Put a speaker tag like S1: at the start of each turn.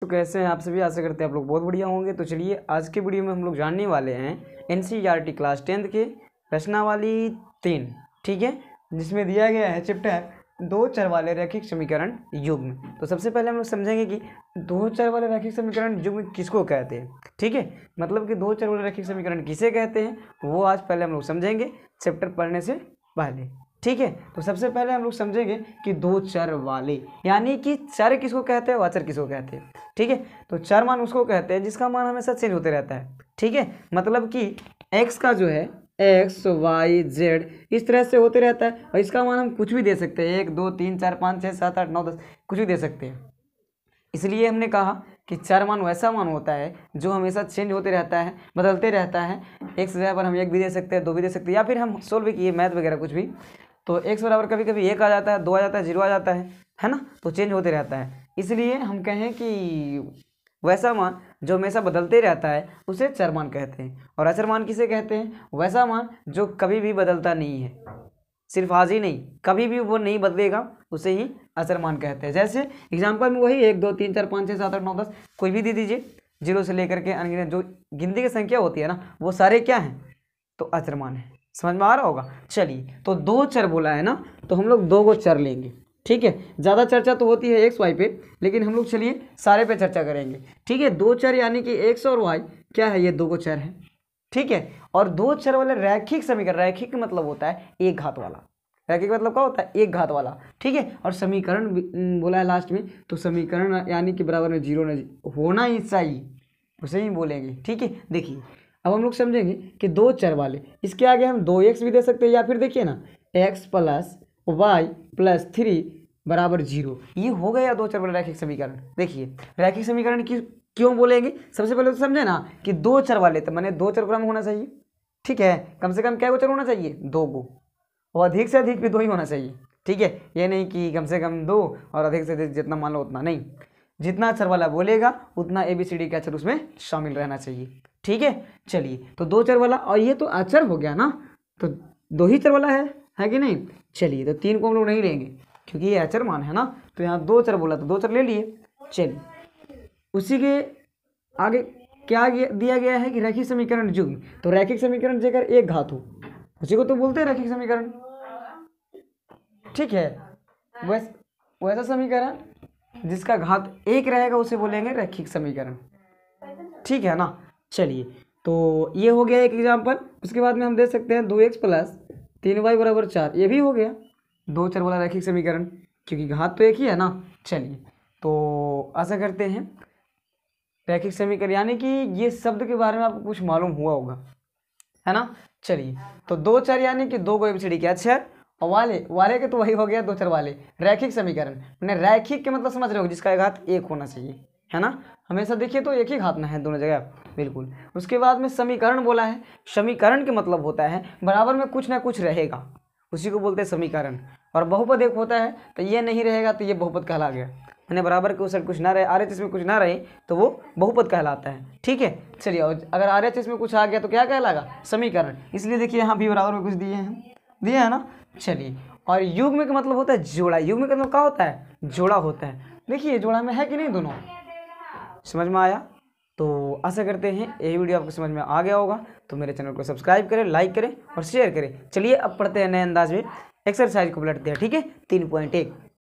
S1: कैसे हैं आप सभी? आशा करते हैं आप लोग बहुत बढ़िया होंगे। तो चलिए आज के वीडियो में हम लोग जानने वाले हैं एनसीईआरटी क्लास 10th के रचनावली 3, ठीक है, जिसमें दिया गया है चैप्टर दो चर वाले रैखिक समीकरण युग्म। तो सबसे पहले हम लोग समझेंगे कि दो चर वाले रैखिक समीकरण युग्म किसको कहते हैं, ठीक है, मतलब कि दो चर वाले रैखिक समीकरण किसे कहते हैं वो आज पहले हम लोग समझेंगे चैप्टर पढ़ने से पहले, ठीक है। तो सबसे पहले हम लोग समझेंगे कि दो चर वाले यानी कि चर किसको कहते हैं, अचर किसको कहते हैं, ठीक है। तो चर मान उसको कहते हैं जिसका मान हमेशा चेंज होते रहता है, ठीक है, मतलब कि x का जो है x y z इस तरह से होते रहता है और इसका मान हम कुछ भी दे सकते हैं, 1 2 3 4 5 6 7 8 9 10 कुछ भी दे सकते हैं। इसलिए हमने कहा कि चर मान वैसा मान होता है जो हमेशा चेंज होते रहता है, बदलते रहता है। x जगह पर हम 1 भी दे सकते हैं, 2 भी दे सकते हैं, या फिर हम सोल्व भी किए मैथ वगैरह कुछ भी, तो x बराबर कभी कभी 1 आ जाता है, 2 आ जाता है, 0 आ जाता है ना, तो चेंज होते रहता है। इसलिए हम कहें कि वैसा मान जो हमेशा बदलते रहता है उसे चर मान कहते हैं। और अचर मान किसे कहते हैं? वैसा मान जो कभी भी बदलता नहीं है, सिर्फ आज ही नहीं कभी भी वो नहीं बदलेगा, उसे ही अचर मान कहते हैं। जैसे एग्जाम्पल में वही 1 2 3 4 5 6 7 8 9 10 कोई भी दे दीजिए, 0 से लेकर के अनगिनत जो गिनती की संख्या होती है ना वो सारे क्या हैं, तो अचर मान है। समझ में आ रहा होगा। चलिए तो दो चर बोला है ना, तो हम लोग दो को चर लेंगे, ठीक है। ज़्यादा चर्चा तो होती है एक्स वाई पे, लेकिन हम लोग चलिए सारे पे चर्चा करेंगे, ठीक है। दो चर यानी कि एक्स और वाई क्या है, ये दो को चर है, ठीक है। और दो चर वाले रैखिक समीकरण, रैखिक मतलब होता है एक घात वाला, रैखिक मतलब क्या होता है, एक घात वाला, ठीक है। और समीकरण बोला है लास्ट में, तो समीकरण यानी कि बराबर में जीरो होना ही चाहिए, उसे ही बोलेंगे, ठीक है। देखिए अब हम लोग समझेंगे कि दो चर वाले, इसके आगे हम 2x भी दे सकते हैं, या फिर देखिए ना x प्लस वाई प्लस 3 बराबर 0, ये हो गया दो चर वाला रैखिक समीकरण। देखिए रैखिक समीकरण की क्यों बोलेंगे, सबसे पहले तो समझे ना कि दो चर वाले, तो मैंने दो चर क्रम होना चाहिए, ठीक है, कम से कम क्या चर होना चाहिए, 2 को, और अधिक से अधिक भी 2 ही होना चाहिए, ठीक है। ये नहीं कि कम से कम 2 और अधिक से अधिक जितना मान लो उतना नहीं, जितना अक्षर वाला बोलेगा उतना ABCD का अक्षर उसमें शामिल रहना चाहिए, ठीक है। चलिए तो दो चर वाला, और ये तो अक्षर हो गया ना, तो दो ही चर वाला है कि नहीं। चलिए तो 3 को हम लोग नहीं लेंगे क्योंकि ये अक्षर मान है ना, तो यहाँ दो चर बोला तो दो चर ले लिए। चलिए उसी के आगे क्या दिया गया है कि रैखिक समीकरण युग्म, तो रैखिक समीकरण जेकर एक घात हो उसी को तो बोलते हैं रैखिक समीकरण, ठीक है। वैसा समीकरण जिसका घात 1 रहेगा उसे बोलेंगे रैखिक समीकरण, ठीक है ना। चलिए तो ये हो गया एक एग्जाम्पल। उसके बाद में हम दे सकते हैं 2x प्लस 3y बराबर 4, ये भी हो गया दो चर वाला रैखिक समीकरण क्योंकि घात तो एक ही है ना। चलिए तो आशा करते हैं रैखिक समीकरण यानी कि ये शब्द के बारे में आपको कुछ मालूम हुआ होगा, है ना। चलिए तो दो चर यानी कि दो को ABCD के अक्षर, और वाले के तो वही हो गया दो चर वाले रैखिक समीकरण। मैंने रैखिक के मतलब समझ रहे हो, जिसका घात 1 होना चाहिए, है ना, हमेशा देखिए तो एक ही घात ना है दोनों जगह, बिल्कुल। उसके बाद में समीकरण बोला है, समीकरण के मतलब होता है बराबर में कुछ ना कुछ रहेगा, उसी को बोलते हैं समीकरण। और बहुपद एक होता है तो ये नहीं रहेगा तो ये बहुपद कहला गया, मैंने बराबर के उस साइड कुछ ना रहे, RHS में कुछ ना रहे तो वो बहुपद कहलाता है, ठीक है। चलिए अगर RHS में कुछ आ गया तो क्या कहलागा, समीकरण। इसलिए देखिए यहाँ भी बराबर में कुछ दिए हैं ना। चलिए और युग्म का मतलब होता है जोड़ा, युग्म का मतलब क्या होता है, जोड़ा होता है। देखिए जोड़ा में है कि नहीं दोनों, समझ में आया। तो आशा करते हैं यही वीडियो आपको समझ में आ गया होगा, तो मेरे चैनल को सब्सक्राइब करें, लाइक करें और शेयर करें। चलिए अब पढ़ते हैं नए अंदाज में एक्सरसाइज को पलटते हैं, ठीक है। 3.1